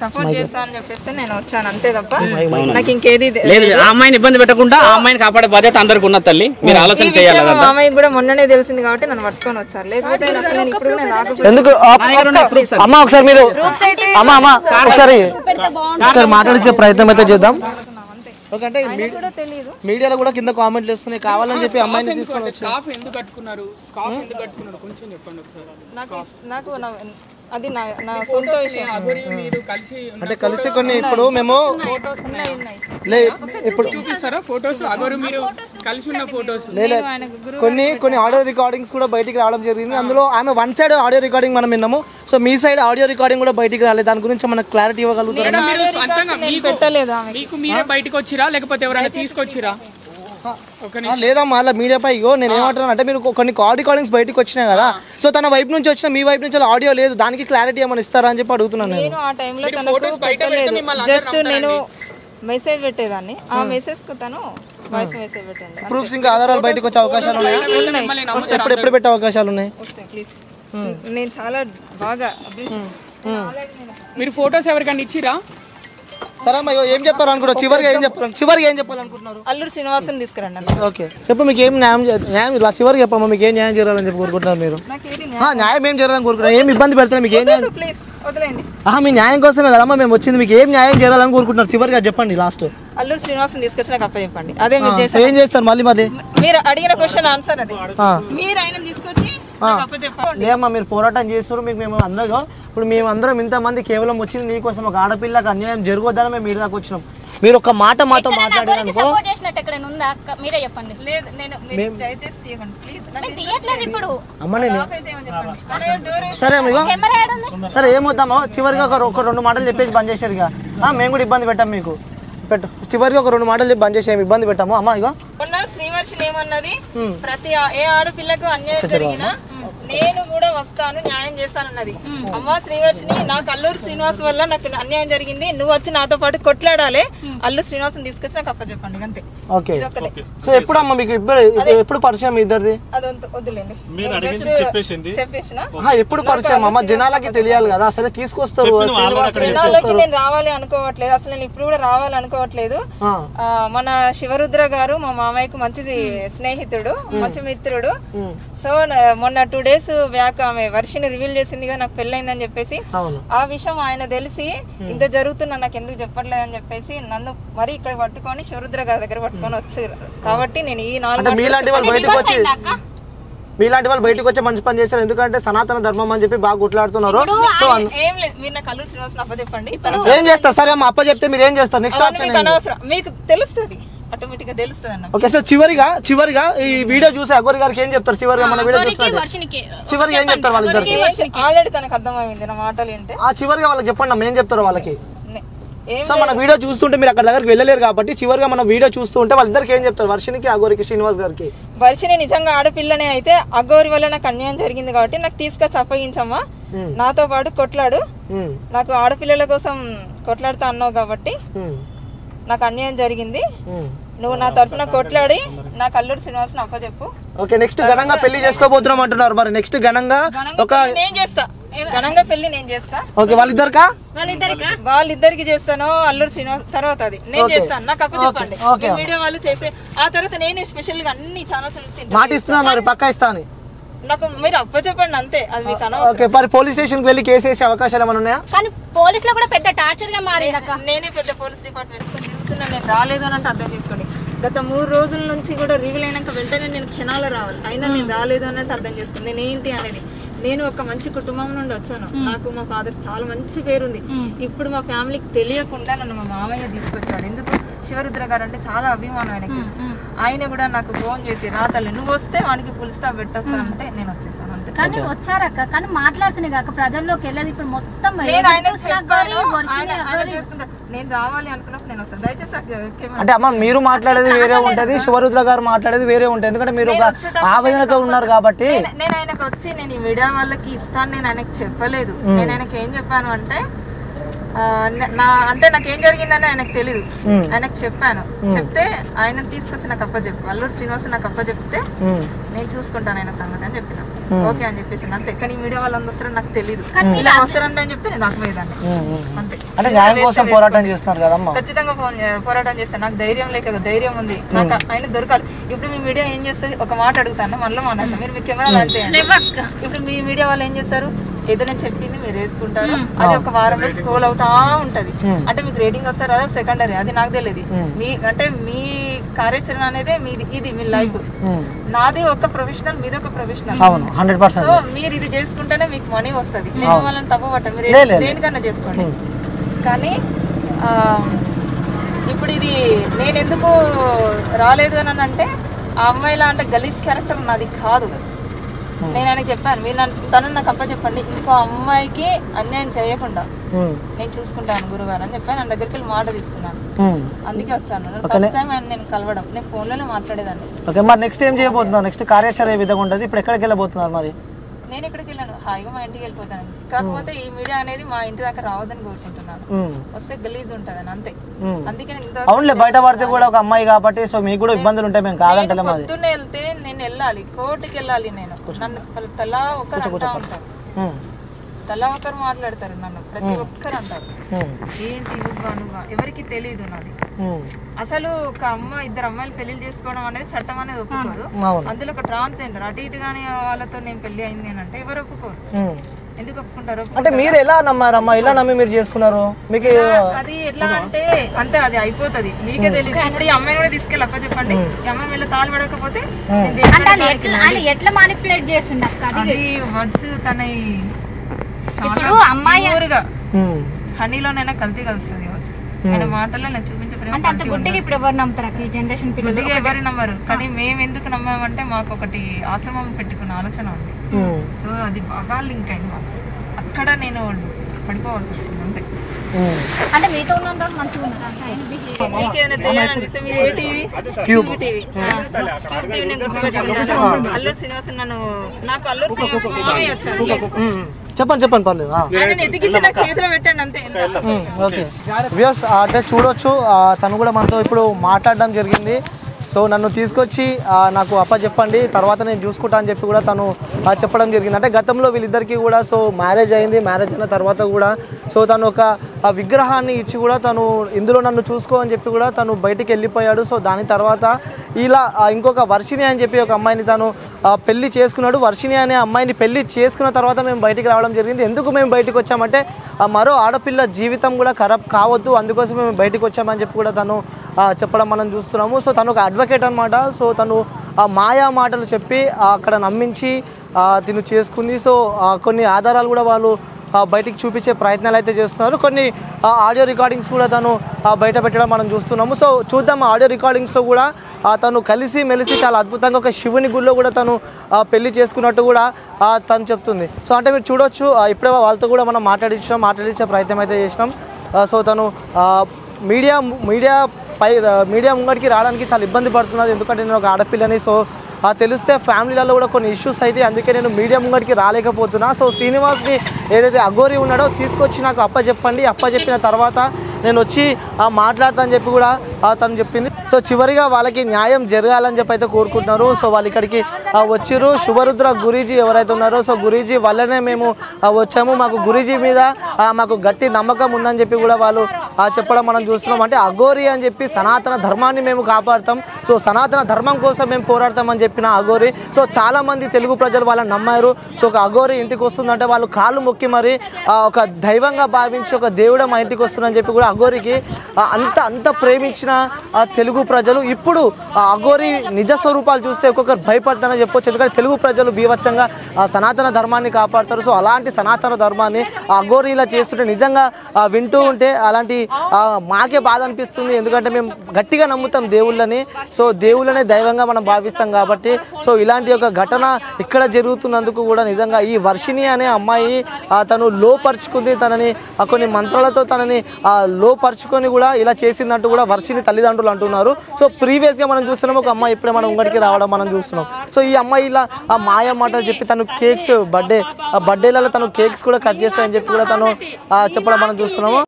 Support చేస్తా అని చెప్పేసి నేను వచ్చాను అంతే తప్ప నాకు ఇంకేది లేదు. ఆ అమ్మాయిని ఇబ్బంది పెట్టకుండా ఆ అమ్మాయిని కాపాడే బాధ్యత అందరికి ఉన్న తల్లి, మీరు ఆలోచన చేయాలి. మా అమ్మాయికి కూడా మొన్ననే తెలిసింది కాబట్టి నన్ను పట్టుకొని వచ్చారు, లేకపోతే నేను ఇప్పుడు ఎందుకు అమ్మ ఒకసారి మీరు అమ్మ ఒకసారి మాట్లాడించే ప్రయత్నం అయితే చేద్దాం. ఓకే, అంటే మీడియాలో కూడా కింద కామెంట్లు వస్తున్నాయి కావాలని చెప్పి అమ్మాయిని తీసుకొని వచ్చారు. నాకు అది నా సొంత విషయం. అంటే కలిసి కొన్ని ఇప్పుడు మేము ఇప్పుడు చూపిస్తారా ఫోటోస్? అగోరు మీరు కలిసి ఉన్న ఫోటోస్ కొన్ని ఆడియో రికార్డింగ్స్ కూడా బయటికి రావడం జరిగింది. అందులో ఆమె వన్ సైడ్ ఆడియో రికార్డింగ్ మనం విన్నాము. సో మీ సైడ్ ఆడియో రికార్డింగ్ కూడా బయటికి రాలేదు. దాని గురించి మనకు క్లారిటీ ఇవ్వగలుగుతారా? మీకు మీరే బయటకు వచ్చిరా లేకపోతే ఎవరైనా తీసుకొచ్చిరా? లేదమ్మా అలా మీడియాపై నేను ఏమంటున్నాను అంటే మీరు కొన్ని ఆడియో రికార్డింగ్స్ బయటకు వచ్చినాయి కదా, సో తన వైపు నుంచి వచ్చిన మీ వైపు నుంచి ఆడియో లేదు, దానికి క్లారిటీ ఏమైనా ఇస్తారా అని చెప్పి అడుగుతున్నాను. నేను ఆ టైంలో జస్ట్ నేను మెసేజ్ పెట్టేదాన్ని, ఆ మెసేజ్ కు తను వాయిస్ మెసేజ్ పెట్టండి. ప్రూఫ్స్ ఇంకా ఆధారాలు బయటకు వచ్చే అవకాశాలు ఉన్నాయా? ఎప్పుడు పెట్టే అవకాశాలు ఉన్నాయి? ప్లీజ్, నేను చాలా బాగా మీరు ఫోటోస్ ఎవరికైనా ఇచ్చిరా? సరే అమ్మా, ఏం చెప్పారు అనుకుంటారు? చివరిగా ఏం చెప్పాలనుకుంటున్నారు? అల్లూరు శ్రీనివాసుని తీసుకురండి. ఓకే, చెప్పు మీకు ఏం న్యాయం ఇలా చివరికి చెప్పమ్మా, మీకు ఏం న్యాయం చేయాలని చెప్పి కోరుకుంటున్నారు మీరు? న్యాయం ఏం చేయాలని కోరుకుంటున్నారు? ఏం ఇబ్బంది పెడతారు మీకు? ఏం న్యాయం? మీ న్యాయం కోసమే కదమ్మా మేము వచ్చింది. మీకు ఏం న్యాయం చేయాలని కోరుకుంటున్నారు? చివరిగా చెప్పండి. లాస్ట్ అల్లూరు శ్రీనివాసుని తీసుకొచ్చి నాకు చెప్పండి. అదే ఏం చేస్తారు? మళ్ళీ మీరు అడిగిన క్వశ్చన్ ఆన్సర్ అది. మీరు ఆయన తీసుకొచ్చి లేమ్మా, మీరు పోరాటం చేస్తారు. మీకు మేము అందరూ ఇప్పుడు మేమందరం ఇంతమంది కేవలం వచ్చింది నీకోసం, ఒక ఆడపిల్లకి అన్యాయం జరగొద్దని మేము మీరు దాకా వచ్చినాం. మీరు ఒక మాట మాతో మాట్లాడారనుకో. సరే సరే ఏమొద్దామో చివరిగా ఒక రెండు మాటలు చెప్పేసి బంద్ చేశారు. ఇక మేము కూడా ఇబ్బంది పెట్టాం మీకు. చివరికి ఒక రెండు మాటలు బంద్ చేసి ఏమి ఇబ్బంది పెట్టాము. అమ్మా ఇక శ్రీవర్షిని ఏమన్నది, ప్రతి ఏ ఆడపిల్లకు అన్యాయం జరిగినా నేను కూడా వస్తాను, న్యాయం చేస్తానన్నది. అమ్మ శ్రీవర్షిని, నాకు అల్లూరు శ్రీనివాస్ వల్ల నాకు అన్యాయం జరిగింది, నువ్వు వచ్చి నాతో పాటు కొట్లాడాలి, అల్లూరు శ్రీనివాసం తీసుకొచ్చి నాకు అప్పచెప్పండి అంతే. ఓకే, సో ఎప్పుడు అమ్మ మీకు ఎప్పుడు పరిచయం ఇద్దరిది? వద్దులేండి, చెప్పేసిన ఎప్పుడు పరిచయం అమ్మ? జనాలకి తెలియాలి కదా, అసలు తీసుకొస్తారు. జనాలకి నేను రావాలి అనుకోవట్లేదు, అసలు నేను ఇప్పుడు కూడా రావాలి అనుకోవట్లేదు. మన శివరుద్ర గారు మా మామయ్యకు మంచి స్నేహితుడు, మంచి మిత్రుడు. సో మొన్న 2 days బ్యాక్ ఆమె వర్షిని రివీల్ చేసింది కదా నాకు పెళ్ళైందని చెప్పేసి. ఆ విషయం ఆయన తెలిసి ఇంత జరుగుతున్నా నాకు ఎందుకు చెప్పట్లేదని చెప్పేసి నన్ను మరి ఇక్కడ పట్టుకొని శివరుద్ర గారి దగ్గర పట్టుకొని వచ్చారు. కాబట్టి నేను ఈ 4 మీలాంటి వాళ్ళు బయటకు వచ్చి మంచి పని చేస్తారు. ఎందుకంటే సనాతన ధర్మం అని చెప్పి బాగా గుట్లాడుతున్నారు. ఏం లేదు, మీరు నాకు అల్లూరు శ్రీనివాసన్ అప్పచెప్పండి. ఏం చేస్తారు? సరే అమ్మ అప్పచెప్తే మీరు ఏం చేస్తారు? నెక్స్ట్ మీకు తెలుస్తుంది, ఆటోమేటిక్ గా తెలుస్తుంది అన్న. ఓకే, సో చివరిగా ఈ వీడియో చూసి అగోరి గారికి ఏం చెప్తారు? చివరిగా మన వీడియో చూస్తున్నారు, చివరికి ఏం చెప్తారు వాళ్ళిద్దరికి? ఆల్రెడీ తనకు అర్థమైంది నా మాటలు ఏంటి. చివరిగా వాళ్ళకి చెప్పండి అమ్మ, ఏం చెప్తారు వాళ్ళకి? సో మన వీడియో చూస్తుంటే మీరు అక్కడ దగ్గరికి వెళ్ళలేరు కాబట్టి చివరిగా మన వీడియో చూస్తుంటే వాళ్ళిద్దరికి ఏం చెప్తారు? వర్షినికి, అగోరికి, శ్రీనివాస్ గారికి. వర్షిని నిజంగా ఆడపిల్లనే అయితే అగోరి వల్ల నాకు అన్యాయం జరిగింది కాబట్టి నాకు తీసుకొచ్చి అప్పగించమ్మా, నాతో పాటు కొట్లాడు, నాకు ఆడపిల్లల కోసం కొట్లాడుతా అన్నావు కాబట్టి నాకు అన్యాయం జరిగింది, నువ్వు నా తరఫున కొట్లాడి నాకు అల్లూరు శ్రీనివాసన్ అప్పచెప్పు. ఓకే, నెక్స్ట్ ఘనంగా పెళ్లి చేసుకోబోతున్నాం అంటున్నారు. మరి నెక్స్ట్ ఘనంగా నేను చేస్తా, ఘనంగా పెళ్లి నేను చేస్తా. ఓకే, వాళ్ళిద్దరికి చేస్తాను. అల్లూరు శ్రీనివాస్ తర్వాత అది నేను చేస్తాను, నాకు అప్పచెప్పండి. మీడియా వాళ్ళు చేసే ఆ తర్వాత నేను స్పెషల్ గా అన్ని ఛానల్స్ మాట ఇస్తున్నా, మరి పక్కా ఇస్తాను. నాకు మీరు అప్పచెప్పండి అంతే, అది మీకు అనవసరం. ఓకే, మరి పోలీస్ స్టేషన్ కి వెళ్ళి కేసు వేసే అవకాశాలు ఏమైనా ఉన్నాయా? కానీ పోలీసులు కూడా పెద్ద టార్చర్ గా మారింది. నేనే పెద్ద పోలీస్ డిపార్ట్మెంట్ తిరుగుతున్నా, నేను రాలేదు అని అంటే అర్థం చేసుకోండి. గత 3 రోజుల నుంచి కూడా రివీల్ అయినాక వెంటనే నేను క్షణాలు రావాలి, అయినా నేను రాలేదు అన్నట్టు అర్థం చేసుకోండి. నేను ఏంటి అనేది, నేను ఒక మంచి కుటుంబం నుండి వచ్చాను, నాకు మా ఫాదర్ చాలా మంచి పేరుంది. ఇప్పుడు మా ఫ్యామిలీకి తెలియకుండా నన్ను మా మామయ్య తీసుకొచ్చాడు. ఎందుకు? శివరుద్ర గారు అంటే చాలా అభిమానం ఆయనకి. ఆయన కూడా నాకు ఫోన్ చేసి, రా తల్లి నువ్వు వస్తే వానికి ఫుల్ స్టాప్ పెట్టచ్చు అంటే నేను వచ్చేసాను అంతే. కానీ వచ్చారక్క, కానీ మాట్లాడుతున్నాయి కాక ప్రజల్లోకి వెళ్ళేది ఇప్పుడు మొత్తం. నేను రావాలి అనుకున్నప్పుడు నేను వస్తాను, దయచేసి. అంటే అమ్మ మీరు మాట్లాడేది వేరే ఉంటది, శివరుద్ర గారు మాట్లాడేది వేరే ఉంటది, ఎందుకంటే మీరు ఆవేదనతో ఉన్నారు కాబట్టి. నేను ఆయనకు వచ్చి నేను ఈ మీడియా వాళ్ళకి ఇస్తాను నేను ఆయనకు చెప్పలేదు. నేను ఆయనకి ఏం చెప్పాను అంటే అంటే నాకేం జరిగిందని ఆయనకు తెలీదు. ఆయనకు చెప్పాను. చెప్తే ఆయన తీసుకొచ్చి నాకు చెప్పు అల్లూరు శ్రీనివాస్ నాకు చెప్తే నేను చూసుకుంటాను ఆయన సంగతి అని చెప్పిన. ఓకే అని చెప్పేసి అంతే. కానీ మీడియా వాళ్ళు వస్తారని నాకు తెలీదు. ఇలా వస్తారంటే అని చెప్తే నేను రాకపోయేదాన్ని అంతే. అంటే న్యాయం కోసం పోరాటం చేస్తున్నారు కదమ్మా. ఖచ్చితంగా పోరాటం చేస్తాను. నాకు ధైర్యం లేక ధైర్యం ఉంది. నాకు ఆయన దొరకాలి. ఇప్పుడు మీ మీడియా ఏం చేస్తుంది, ఒక మాట అడుగుతాను మళ్ళీ మాట్లాడతాను. మీరు మీ కెమెరాలు అంతే. ఇప్పుడు మీ మీడియా వాళ్ళు ఏం చేస్తారు, ఏదో నేను చెప్పింది మీరు వేసుకుంటారు, అది ఒక వారంలో స్క్రోల్ అవుతా ఉంటది. అంటే మీకు రేటింగ్ వస్తారు, అదే సెకండరీ, అది నాకు తెలియదు. మీ అంటే మీ కార్యాచరణ అనేది మీది, ఇది మీ లైఫ్. నాది ఒక ప్రొఫెషనల్, మీది ఒక ప్రొఫెషనల్. సో మీరు ఇది చేసుకుంటేనే మీకు మనీ వస్తుంది. నేను వాళ్ళని తప్పు పట్ట, మీరు దేనికన్నా చేసుకోండి. కానీ ఇప్పుడు ఇది నేను ఎందుకు రాలేదు అని అంటే, ఆ అమ్మాయిలా అంటే గలీజ్ క్యారెక్టర్ నాది కాదు. నేను ఆయనకి చెప్పాను, మీరు తను నాకు చెప్పండి, ఇంకో అమ్మాయికి అన్యాయం చేయకుండా నేను చూసుకుంటాను గురుగారు అని చెప్పాను. నా దగ్గరికి వెళ్ళి మాట తీసుకున్నాను. అందుకే వచ్చాను. ఫస్ట్ టైం ఆయన నేను కలవడం, నేను ఫోన్లోనే మాట్లాడేదాన్ని. ఓకే, మరి నెక్స్ట్ ఏం చేయబోతున్నారు? నెక్స్ట్ కార్యాచరణ ఏ విధంగా ఉంటుంది? ఇప్పుడు ఎక్కడికి వెళ్ళబోతున్నారు? మరి నేను ఎక్కడికి వెళ్ళాను, హాయిగా మా ఇంటికి వెళ్ళిపోతాను. కాకపోతే ఈ మీడియా అనేది మా ఇంటి దాకా రావద్దని కోరుకుంటున్నాను. వస్తే గలీజ్ ఉంటదని అంతే. అందుకే అవునులే, బయట పడితే కూడా ఒక అమ్మాయి కాబట్టి సో మీకు కూడా ఇబ్బందులు ఉంటాయి. మేము కాదంటే పొద్దున్నే వెళ్తే నేను వెళ్ళాలి, కోర్టుకి వెళ్ళాలి. నేను నన్ను తలా ఒకరు అంటా ఉంటారు, తలా ఒకరు మాట్లాడతారు నన్ను, ప్రతి ఒక్కరు అంటారు ఏంటి నువ్వా ఎవరికి తెలియదు నాది. అసలు ఒక ఇద్దరు అమ్మాయిలు పెళ్లి చేసుకోవడం అనేది చట్టం అనేది ఒప్పుకోదు. అందులో ఒక ట్రాన్స్జెండర్ అటు ఇటు గానీ వాళ్ళతో నేను పెళ్లి అయింది అని అంటే ఎవరు ఒప్పుకోరు. ఎందుకు ఒప్పుకుంటారు? అంటే మీరు ఎలా నమ్మారమ్మా? ఇలా నమ్మి మీరు చేసుకున్నారు? మీకు అది ఎట్లా అంటే అంతే, అది అయిపోతుంది, మీకే తెలియదు. ఇప్పుడు ఈ అమ్మాయిని కూడా తీసుకెళ్ళి చెప్పండి, ఈ అమ్మాయి వీళ్ళ తాళి పడకపోతే ఎట్లా మానిపులేట్ చేస్తుండే అది వర్డ్స్ తన అమ్మాయి హనీలోనైనా కల్తీ కలుస్తుంది కావచ్చు. ఆయన మాటల్లో నేను చూపించే ఇప్పుడు ఎవరు నమ్ముతారు? ఈ జనరేషన్ పిల్లలు ఎవరు నమ్మరు. కానీ మేము ఎందుకు నమ్మామంటే మాకు ఒకటి ఆశ్రమం పెట్టుకున్న ఆలోచన ఉంది. సో అది బాగా లింక్ అయింది మాకు. అక్కడ నేను పడిపోవాల్సి వచ్చింది అంతే. అంటే మీతో మీకేదైనా చేయాలనిపిస్తే మీరు ఏ TV, cube TV, Alluru Srinivas నాకు అల్లూరు శ్రీనివాస్ మామయ్య వచ్చారు. చెప్పండి పర్లేదు. ఓకే వ్యూస్ అంటే చూడొచ్చు, తను కూడా మనతో ఇప్పుడు మాట్లాడడం జరిగింది. సో నన్ను తీసుకొచ్చి నాకు చెప్పండి, తర్వాత నేను చూసుకుంటా అని చెప్పి కూడా తను చెప్పడం జరిగింది. అంటే గతంలో వీళ్ళిద్దరికీ కూడా సో మ్యారేజ్ అయింది. మ్యారేజ్ అయిన తర్వాత కూడా సో తను ఒక విగ్రహాన్ని ఇచ్చి కూడా తను ఇందులో నన్ను చూసుకో అని చెప్పి కూడా తను బయటికి వెళ్ళిపోయాడు. సో దాని తర్వాత ఇలా ఇంకొక వర్షిణి అని చెప్పి ఒక అమ్మాయిని తను పెళ్లి చేసుకున్నాడు. వర్షిణి అనే అమ్మాయిని పెళ్లి చేసుకున్న తర్వాత మేము బయటికి రావడం జరిగింది. ఎందుకు మేము బయటకు వచ్చామంటే మరో ఆడపిల్ల జీవితం కూడా ఖరాబ్ కావద్దు, అందుకోసం మేము బయటకు వచ్చామని చెప్పి కూడా తను చెప్పడం మనం చూస్తున్నాము. సో తను ఒక అడ్వకేట్ అనమాట. సో తను మాయా మాటలు చెప్పి అక్కడ నమ్మించి తిను చేసుకుంది. సో కొన్ని ఆధారాలు కూడా వాళ్ళు బయటికి చూపించే ప్రయత్నాలు అయితే చేస్తున్నారు. కొన్ని ఆడియో రికార్డింగ్స్ కూడా తను బయట పెట్టడం మనం చూస్తున్నాము. సో చూద్దాం, ఆడియో రికార్డింగ్స్లో కూడా తను కలిసి మెలిసి చాలా అద్భుతంగా ఒక శివుని గుడిలో కూడా తను పెళ్లి చేసుకున్నట్టు కూడా తను చెప్తుంది. సో అంటే మీరు చూడొచ్చు, ఇప్పుడే వాళ్ళతో కూడా మనం మాట్లాడించే ప్రయత్నం అయితే చేసినాం. సో తను మీడియా ముంగడికి రావడానికి చాలా ఇబ్బంది పడుతున్నది, ఎందుకంటే నేను ఒక ఆడపిల్లని. సో తెలిస్తే ఫ్యామిలీలలో కూడా కొన్ని ఇష్యూస్ అయితే, అందుకే నేను మీడియా ముంగడికి రాలేకపోతున్నా. సో శ్రీనివాస్ని ఏదైతే అఘోరి ఉన్నాడో తీసుకొచ్చి నాకు చెప్పిన తర్వాత నేను వచ్చి మాట్లాడతా అని చెప్పి కూడా తను చెప్పింది. సో చివరిగా వాళ్ళకి న్యాయం జరగాలని చెప్పి అయితే కోరుకుంటున్నారు. సో వాళ్ళు ఇక్కడికి వచ్చిర్రు. శుభరుద్ర గురూజీ ఎవరైతే ఉన్నారో, సో గురూజీ వల్లనే మేము వచ్చాము, మాకు గురూజీ మీద మాకు గట్టి నమ్మకం ఉందని చెప్పి కూడా వాళ్ళు చెప్పడం మనం చూస్తున్నాం. అంటే అఘోరి అని చెప్పి సనాతన ధర్మాన్ని మేము కాపాడుతాం, సో సనాతన ధర్మం కోసం మేము పోరాడతామని చెప్పిన అఘోరి. సో చాలామంది తెలుగు ప్రజలు వాళ్ళని నమ్మారు. సో ఒక అఘోరి ఇంటికి వస్తుందంటే వాళ్ళు కాళ్ళు మొక్కి మరి ఒక దైవంగా భావించి ఒక దేవుడు మా ఇంటికి వస్తుందని చెప్పి కూడా అఘోరికి అంత ప్రేమించిన తెలుగు ప్రజలు ఇప్పుడు అఘోరి నిజ స్వరూపాలు చూస్తే ఒక్కొక్కరు భయపడతారని చెప్పొచ్చు. ఎందుకంటే తెలుగు ప్రజలు బీభత్సంగా సనాతన ధర్మాన్ని కాపాడతారు. సో అలాంటి సనాతన ధర్మాన్ని అఘోరి ఇలా చేస్తుంటే నిజంగా వింటూ ఉంటే అలాంటి మాకే బాధ అనిపిస్తుంది. ఎందుకంటే మేము గట్టిగా నమ్ముతాం దేవుళ్ళని, సో దేవుళ్ళనే దైవంగా మనం భావిస్తాం కాబట్టి. సో ఇలాంటి ఒక ఘటన ఇక్కడ జరుగుతున్నందుకు కూడా నిజంగా ఈ వర్షిణి అనే అమ్మాయి తను లోపరుచుకుంది, తనని కొన్ని మంత్రాలతో తనని లోపరుచుకొని కూడా ఇలా చేసిందంటూ కూడా వర్షిణి తల్లిదండ్రులు అంటున్నారు. సో ప్రీవియస్గా మనం చూస్తున్నాం, ఒక అమ్మాయి ఇప్పుడే మనం ఉంగడికి రావడం మనం చూస్తున్నాం. సో ఈ అమ్మాయి ఇలా మాయ మాటలు చెప్పి తను కేక్స్ బర్త్డేలలో తను కేక్స్ కూడా కట్ చేస్తాయని చెప్పి కూడా తను చెప్పడం మనం చూస్తున్నాము.